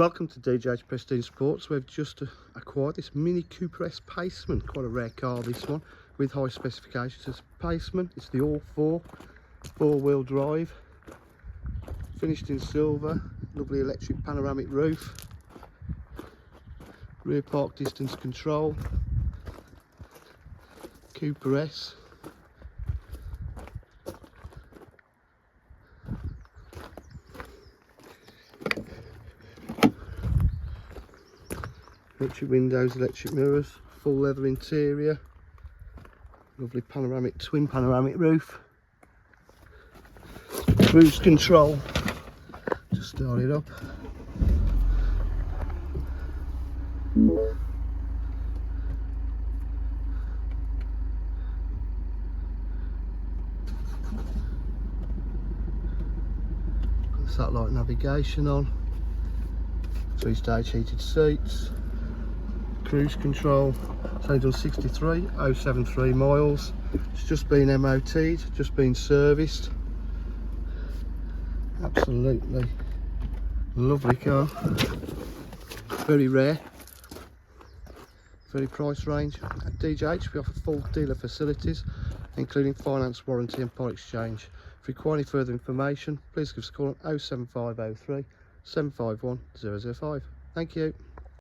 Welcome to DJH Prestige Sports. We've just acquired this Mini Cooper S Paceman, quite a rare car this one, with high specifications. It's Paceman, it's the ALL4, four-wheel drive, finished in silver, lovely electric panoramic roof, rear park distance control, Cooper S. Electric windows, electric mirrors, full leather interior, lovely panoramic, twin panoramic roof, cruise control, just start it up. Got the satellite navigation on, 3-stage heated seats, cruise control. It's only done 63,073 miles. It's just been MOT'd, just been serviced. Absolutely lovely car, very rare, very price range. At DJH we offer full dealer facilities including finance, warranty and part exchange. If you require any further information, please give us a call on 07503 751 005. Thank you.